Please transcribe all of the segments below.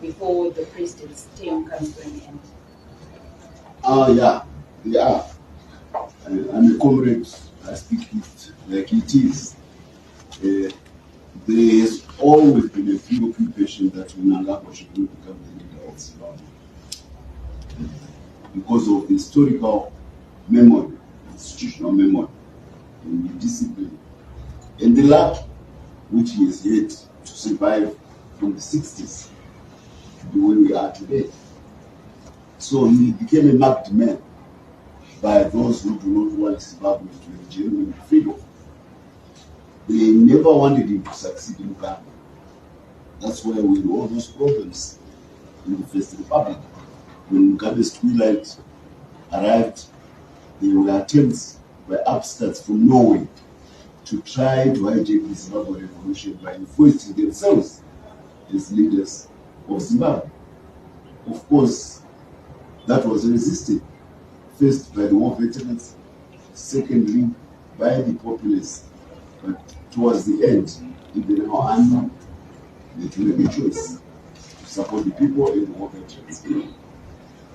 before the president's term comes to an end. Yeah. I'm a comrade. I speak it like it is. There has always been a preoccupation that Mnangagwa should not become the leader of Zimbabwe because of the historical memory, institutional memory, and the discipline, and the luck which he has had to survive from the 60s to be where we are today. So he became a marked man by those who do not want Zimbabwe to have genuine freedom. They never wanted him to succeed in Ghana. That's why we had all those problems in the First Republic. When Mugabe's twilight arrived, there were attempts by upstarts from Norway to try to hijack the Zimbabwe revolution by enforcing themselves as leaders of Zimbabwe. Of course, that was resisted, first by the war veterans, secondly by the populace. But towards the end, even our army, they made a choice to support the people and the war veterans.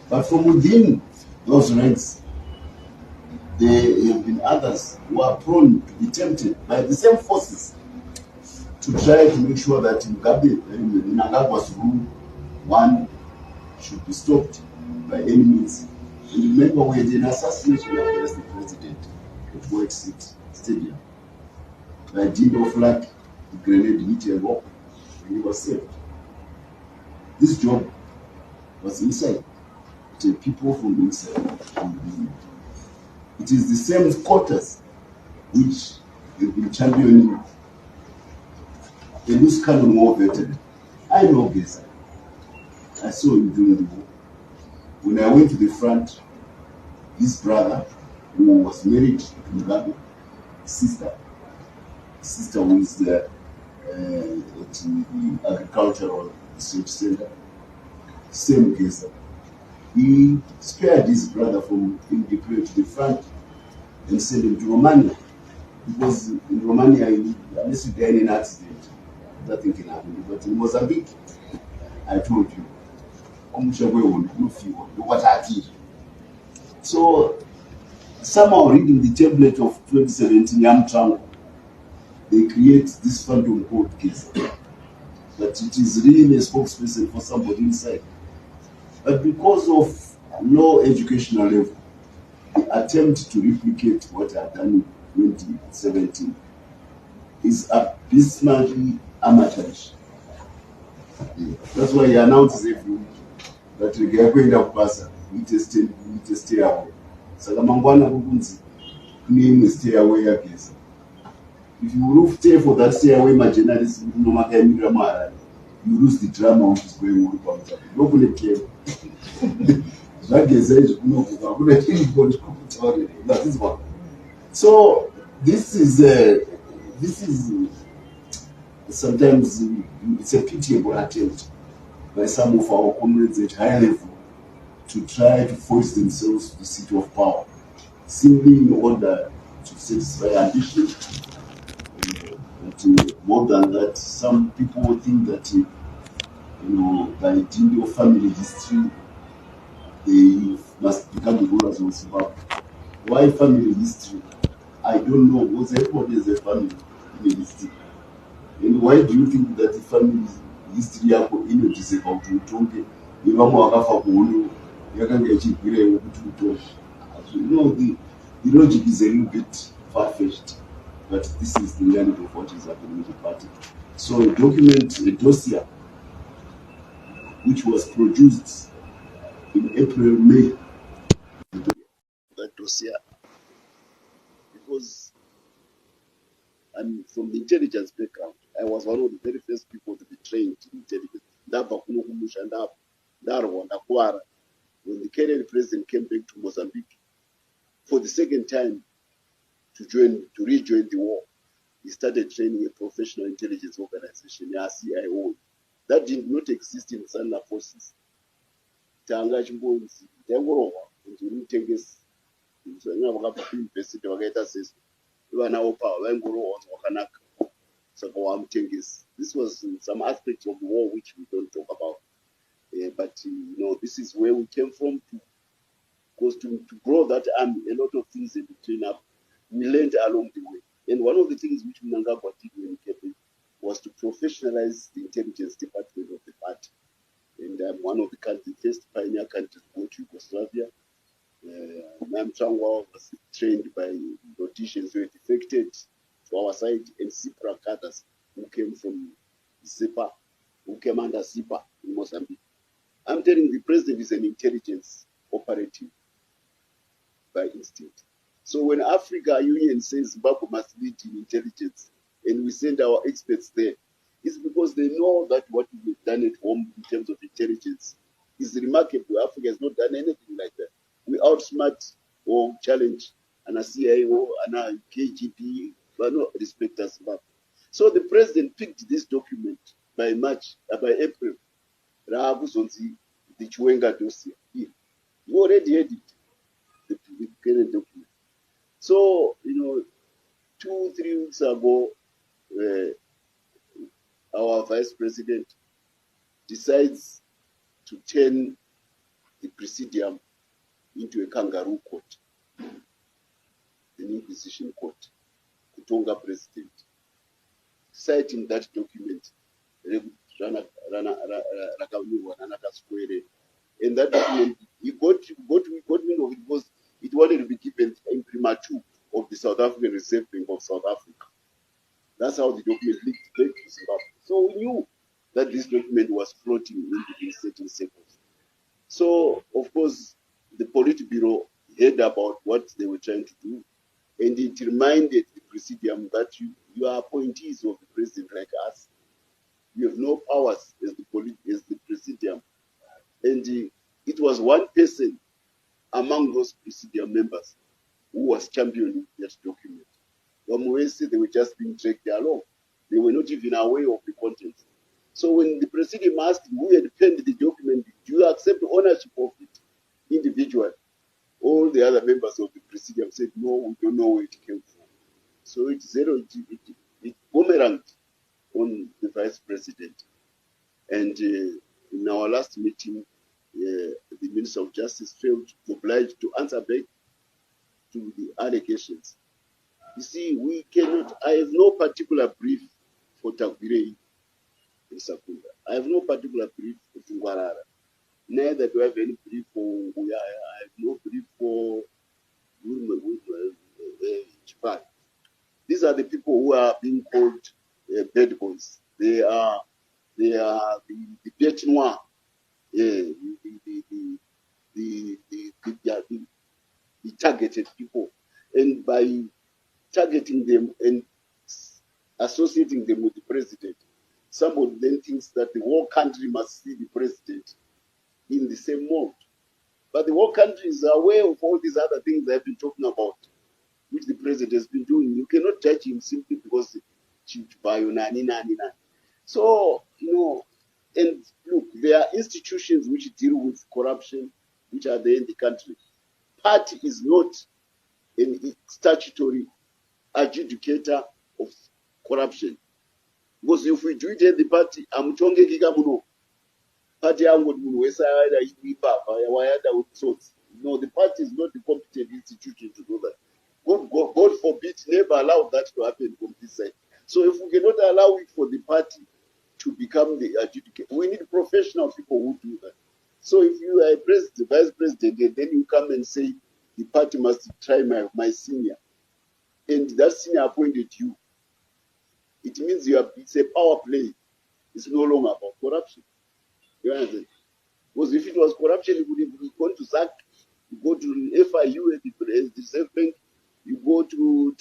But from within those ranks, there have been others who are prone to be tempted by the same forces to try to make sure that Mnangagwa's rule, one, should be stopped by any means. And remember, we had an assassination against the president at White City Stadium. By dint of luck, the grenade hit a rock and he was saved. This job was inside. The people from inside. It is the same quarters which have been championing a loose cannon war veteran. I know Geza. I saw him during the war. When I went to the front, his brother, who was married to Mugabe, sister who is there at the agricultural research center, same Geza. He spared his brother from being deployed to the front and sent him to Romania. Because in Romania, unless you die in an accident, nothing can happen. But in Mozambique, I told you, so somehow reading the template of 2017 YAMTRANGO, they create this phantom code case. But it is really a spokesperson for somebody inside. But because of low educational level, the attempt to replicate what I had done in 2017 is abysmally amateurish. That's why he announces every week that we are going to pass. We stay away. So the mangwana kukunzi name stay away against. If you look for that stay away, my journalism no matter you lose the drama which is going on about that. You don't care. That is one. So this is sometimes it's a pitiable attempt by some of our comrades at high level to try to force themselves to the seat of power, simply in order to satisfy ambition. But more than that, some people think that by dint of family history, they must become the rulers of Zimbabwe. Why family history? I don't know, because everybody has a family history. And why do you think that the family history yako inojiseka kuti utonge nevamwe vakafa kuhondo yakanga ichibvirawo kuti utonge? The logic is a little bit far-fetched, but this is the reality of what is happening in the party. So a document, a dossier, which was produced in April, May, that dossier, because I'm from the intelligence background. I was one of the very first people to be trained in intelligence. When the Kenyan president came back to Mozambique for the second time to rejoin the war, he started training a professional intelligence organization, CIO. That did not exist in ZANU forces. Tanga chimbonzi, tangorowa, ndinitengesi. University wakaita seso. Vana vopa vaingorowa wakanaka. This was some aspects of the war which we don't talk about. But this is where we came from because to grow that army, a lot of things had to train up. We learned along the way. And one of the things which Mnangagwa did when he came in was to professionalize the intelligence department of the party. And one of the first pioneer countries to go to Yugoslavia. CMutsvangwa was trained by politicians who were defected to our side, and Cypriot others who came from ZIPA, who came under ZIPA in Mozambique. I'm telling you, the president is an intelligence operative by instinct. So when Africa Union says Zimbabwe must lead in intelligence, and we send our experts there, it's because they know that what we've done at home in terms of intelligence is remarkable. Africa has not done anything like that. We outsmart or challenge an CIO and a KGB, but no respect us back. So the president picked this document by April. The Chiwenga dossier. You already had it, the current document. So, 2-3 weeks ago, our vice president decides to turn the presidium into a kangaroo court, an inquisition court, Kutonga president, citing that document, and that document, he got wind of it because it wanted to be given imprimatur of the South African Reserve Bank of South Africa. That's how the document leaked back to Zimbabwe. So we knew that this document was floating in certain circles. So, of course, the Politburo heard about what they were trying to do, and it reminded the presidium that you are appointees of the president like us. You have no powers as the presidium. And it was one person among those presidium members who was championing that document. They were just being dragged along. They were not even aware of the content. So when the presidium asked who had penned the document, do you accept ownership of it individually? All the other members of the presidium said, no, we don't know where it came from. So it boomeranged on the vice president. And in our last meeting, the Minister of Justice felt obliged to answer back to the allegations. You see, I have no particular brief for Tagwirei in Sakunda. I have no particular brief for Tungwarara. Neither do I have any brief for Nguya. I have no brief for Chipan. These are the people who are being called bad boys. They are the bête noire, the targeted people. And by targeting them and associating them with the president, somebody then thinks that the whole country must see the president in the same mode. But the whole country is aware of all these other things I've been talking about, which the president has been doing. You cannot judge him simply because so, and look, there are institutions which deal with corruption, which are there in the country. Party is not a statutory adjudicator of corruption. Because if we do it at the party, I'm talking party no, the party is not the competent institution to do that. God forbid, never allow that to happen from this side. So if we cannot allow it for the party to become the adjudicator, we need professional people who do that. So if you are a president, vice president, and then you come and say the party must try my senior, and that senior appointed you, it means it's a power play. It's no longer about corruption. You understand? Because if it was corruption, it would have gone to ZAC, you go to FIU at the Reserve Bank, you go to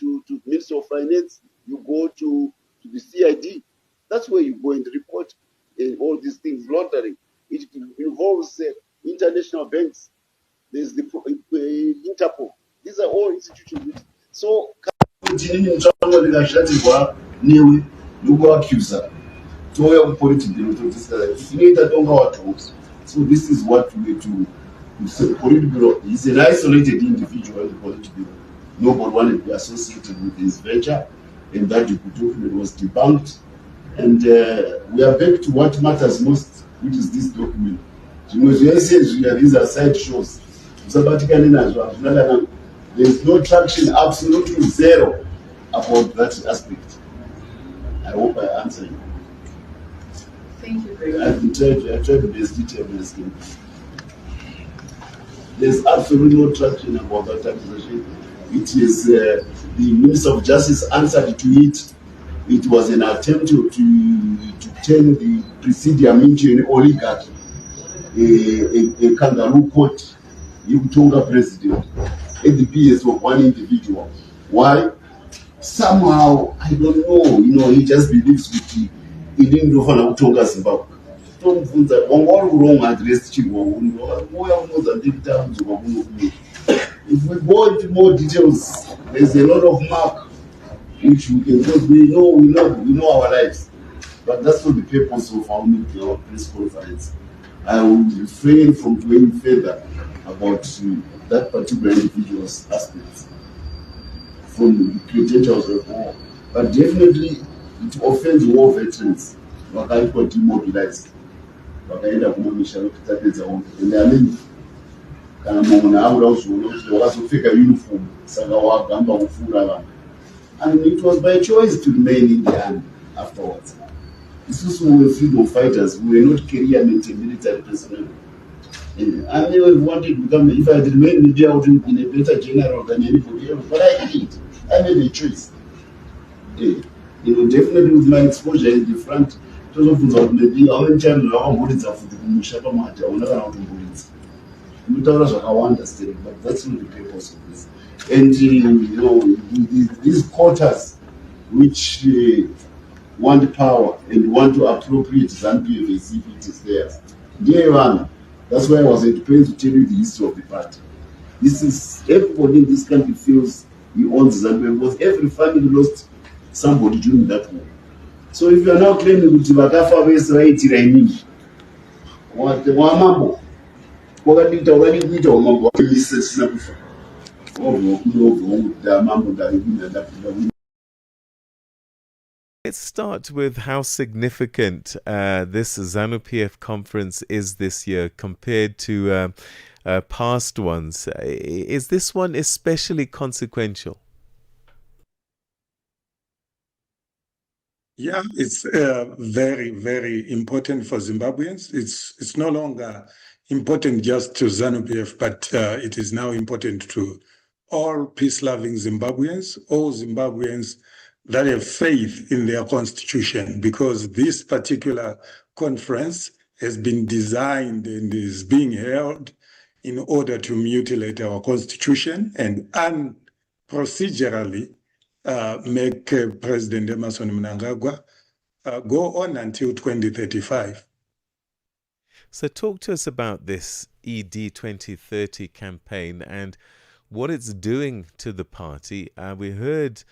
Minister of Finance, you go to the CID. That's where you go and report all these things, laundering. It involves international banks. There's the Interpol. These are all institutions. So, so this is what we do. The Politburo is an isolated individual in the Politburo. Nobody wanted to be associated with his venture. and that document was debunked. And we are back to what matters most, which is this document. These are side shows. There is no traction, absolutely zero, about that aspect. I hope I answered you. Thank you very much. I've tried to be as detailed as can. There's absolutely no traction about that accusation. It is the Minister of Justice answered to it. It was an attempt to turn the Presidium into an oligarchy, a kangaroo court, Yukutonga president, at the PS of one individual. Why? Somehow, I don't know, he just believes with the didn't know how to talk Zimbabwe. If we go into more details, there's a lot of mark which we can, because we know our lives. But that's not the purpose of our press conference. I will refrain from going further about that particular individual's aspects from the credentials of war. But definitely it offends war veterans. Wakaitwa demobilized. Wakaenda kumamisha lokutapedza onke. And there are many. Kana munhu auda kuzoona kuti wakazopfeka uniform saka wagamba kufura vanhu. And it was by choice to remain in the army afterwards. We were freedom fighters. We were not career military personnel. I never wanted to become, if I had remained, maybe I would have been a better general than anybody else. But I didn't. I made a choice. Definitely with my exposure in the front, maybe how many times I want to Mushaba Mata, I never want to bullet. I understand, but that's not the purpose of this. And these quarters which want power and want to appropriate ZANU-PF as if it is theirs. Dear one, that's why I was paid to tell you the history of the party. This is, everybody in this country feels he owns ZANU-PF because every family lost somebody during that war. So if you are now claiming that Vakafa West right here, what the Wamambo, what did Wamambo Let's start with how significant this ZANU-PF conference is this year compared to past ones. Is this one especially consequential? Yeah, it's very, very important for Zimbabweans. It's no longer important just to ZANU-PF, but it is now important to all peace-loving Zimbabweans, all Zimbabweans that have faith in their constitution, because this particular conference has been designed and is being held in order to mutilate our constitution and procedurally make President Emmerson Mnangagwa go on until 2035. So talk to us about this ED 2030 campaign and what it's doing to the party. We heard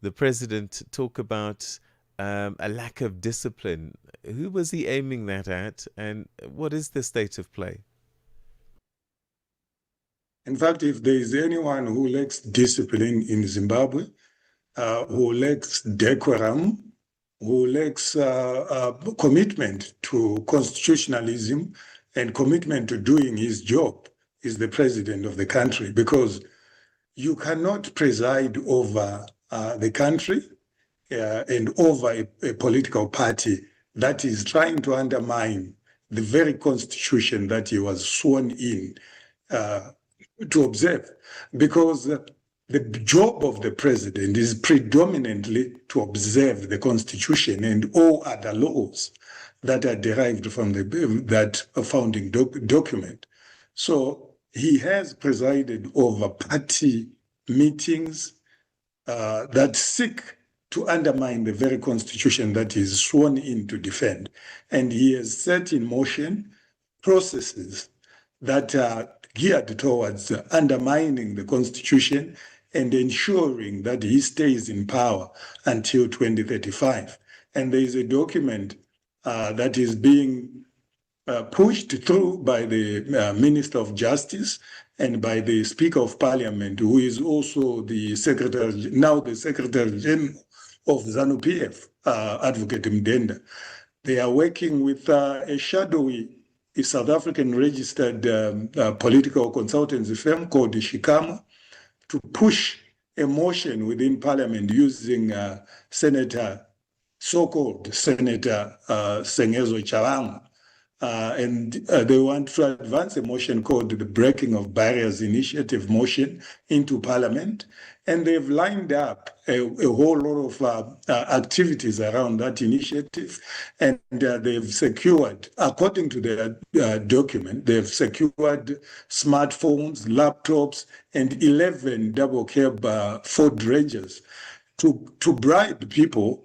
the president talk about a lack of discipline. Who was he aiming that at, and what is the state of play? In fact, if there is anyone who lacks discipline in Zimbabwe, who lacks decorum, who lacks commitment to constitutionalism and commitment to doing his job, is the president of the country, because you cannot preside over the country and over a political party that is trying to undermine the very constitution that he was sworn in to observe, because the job of the president is predominantly to observe the constitution and all other laws that are derived from that founding document. So he has presided over party meetings that seek to undermine the very constitution that he is sworn in to defend. And he has set in motion processes that are geared towards undermining the constitution and ensuring that he stays in power until 2035. And there is a document that is being pushed through by the Minister of Justice and by the Speaker of Parliament, who is also the Secretary General ZANU-PF, Advocate Mdenda. They are working with a shadowy South African registered political consultancy firm called Shikama to push a motion within Parliament using so-called Senator Sengezo Chawanga. And they want to advance a motion called the Breaking of Barriers Initiative motion into Parliament. And they've lined up a whole lot of activities around that initiative. And they've secured, according to their document, they've secured smartphones, laptops, and 11 double cab Ford Rangers to bribe people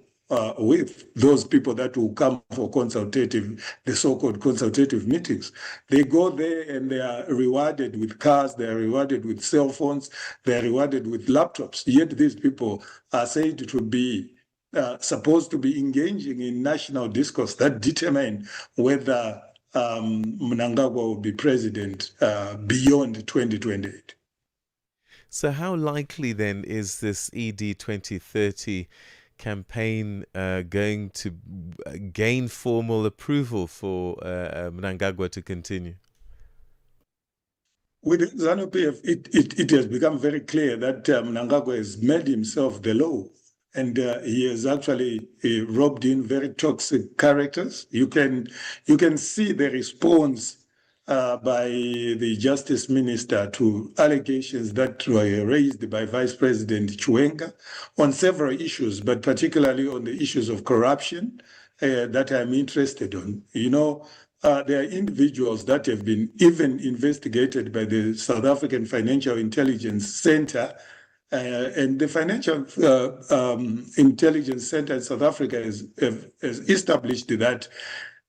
with those people that will come for the so-called consultative meetings. They go there and they are rewarded with cars, they are rewarded with cell phones, they are rewarded with laptops. Yet these people are said to be supposed to be engaging in national discourse that determine whether Mnangagwa will be president beyond 2028. So how likely then is this ED 2030 campaign going to gain formal approval for Mnangagwa to continue? With ZANU-PF, it has become very clear that Mnangagwa has made himself the law, and he has actually robbed in very toxic characters. You can see the response by the Justice Minister to allegations that were raised by Vice President Chiwenga on several issues, but particularly on the issues of corruption that I'm interested in. You know, there are individuals that have been even investigated by the South African Financial Intelligence Center, and the Financial Intelligence Center in South Africa has established that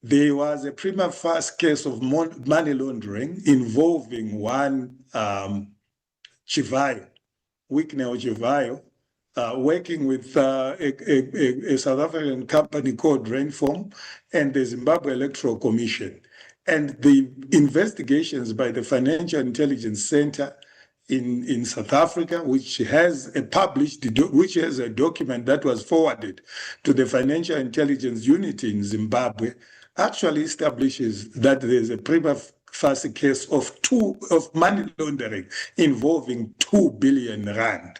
there was a prima facie case of money laundering involving one Chivayo, Wicknell Chivayo, working with a South African company called Rainform and the Zimbabwe Electoral Commission. And the investigations by the Financial Intelligence Center in South Africa, which has a document that was forwarded to the Financial Intelligence Unit in Zimbabwe, actually establishes that there's a prima facie case of money laundering involving 2 billion rand.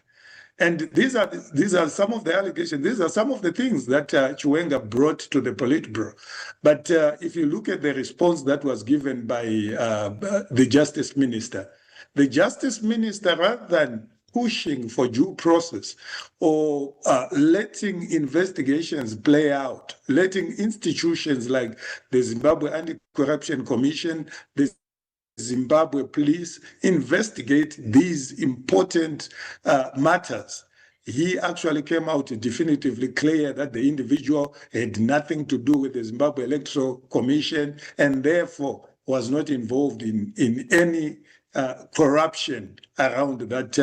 And these are some of the allegations. These are some of the things that Chiwenga brought to the Politburo. But if you look at the response that was given by the Justice Minister, rather than pushing for due process or letting investigations play out, letting institutions like the Zimbabwe Anti-Corruption Commission, the Zimbabwe police investigate these important matters, he actually came out definitively clear that the individual had nothing to do with the Zimbabwe Electoral Commission and therefore was not involved in any corruption around that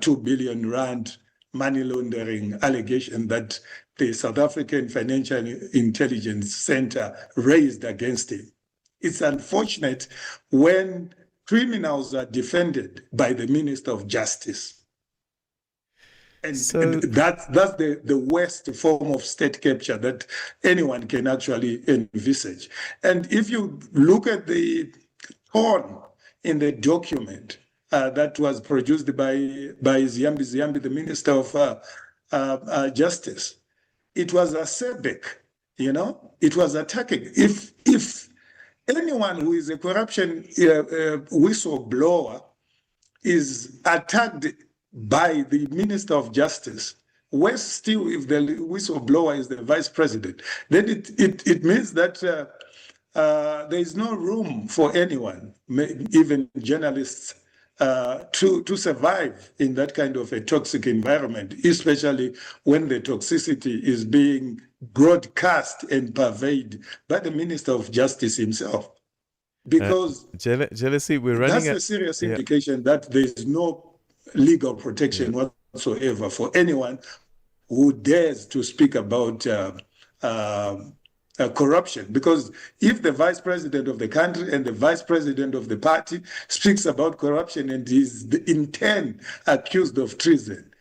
2 billion rand money laundering allegation that the South African Financial Intelligence Center raised against him. It's unfortunate when criminals are defended by the Minister of Justice. And that's the worst form of state capture that anyone can actually envisage. And if you look at the tone in the document that was produced by Ziyambi, the Minister of Justice, it was acerbic, it was attacking. If anyone who is a corruption whistleblower is attacked by the Minister of Justice, worse still if the whistleblower is the Vice President, then it means that there is no room for anyone, even journalists, to survive in that kind of a toxic environment, especially when the toxicity is being broadcast and purveyed by the Minister of Justice himself. Because jealousy, we're running. That's a serious indication that there is no legal protection whatsoever for anyone who dares to speak about corruption. Because if the Vice President of the country and the Vice President of the party speaks about corruption and is in turn accused of treason,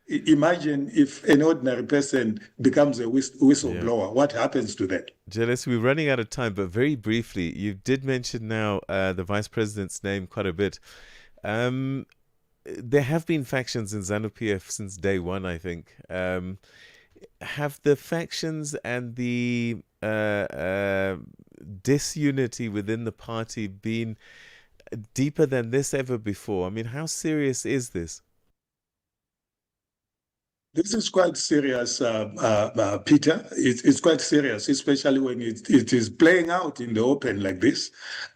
Imagine if an ordinary person becomes a whistleblower, what happens to them? Jealous, we're running out of time, but very briefly, you did mention now the vice president's name quite a bit. There have been factions in ZANU-PF since day one, I think. Have the factions and the disunity within the party been deeper than this ever before? I mean, how serious is this? This is quite serious, Peter. It's quite serious, especially when it is playing out in the open like this.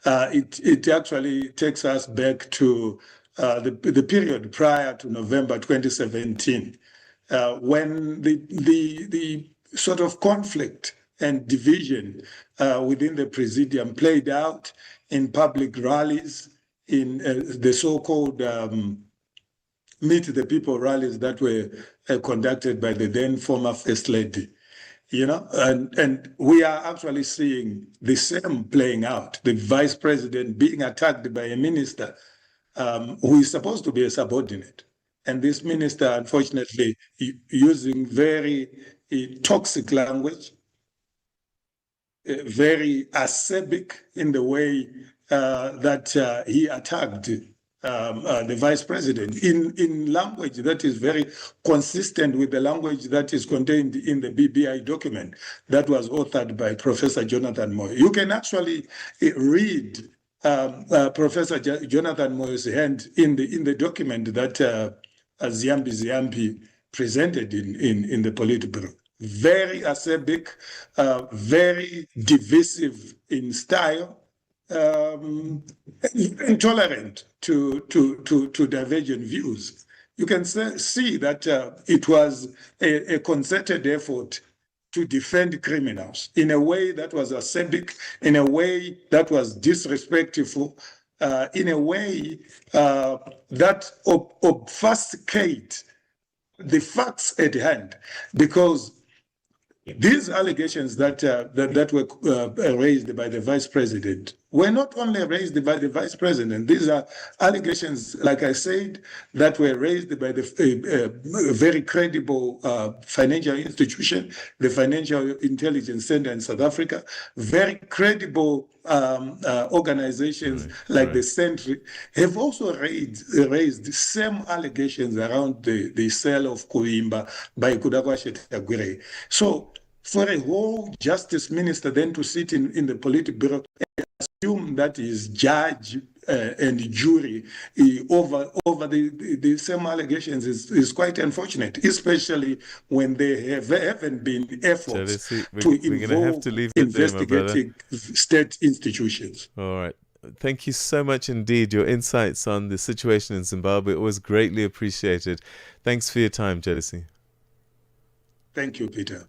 It actually takes us back to the period prior to November 2017, when the sort of conflict and division within the Presidium played out in public rallies, in the so-called Meet the People rallies that were conducted by the then former First Lady, and we are actually seeing the same playing out. The Vice President being attacked by a minister who is supposed to be a subordinate. And this minister, unfortunately, using very toxic language, very acerbic in the way that he attacked the vice president in language that is very consistent with the language that is contained in the BBI document that was authored by Professor Jonathan Moyo. You can actually read Professor Jonathan Moyo's hand in the document that Ziambi presented in the Politburo. Very acerbic, very divisive in style, intolerant to divergent views. You can see that it was a concerted effort to defend criminals in a way that was acerbic, in a way that was disrespectful, in a way that obfuscate the facts at hand, because these allegations that were raised by the vice president were not only raised by the vice president. These are allegations, like I said, that were raised by the very credible financial institution, the Financial Intelligence Center in South Africa, very credible organizations like the Sentry have also raised the same allegations around the sale of Kuimba by Kudakwashe Tagwire. So for a whole justice minister then to sit in the Politburo and assume that his judge and jury over the same allegations is quite unfortunate, especially when there haven't been efforts to involve investigating state institutions. All right. Thank you so much indeed. Your insights on the situation in Zimbabwe was greatly appreciated. Thanks for your time, Jealousy. Thank you, Peter.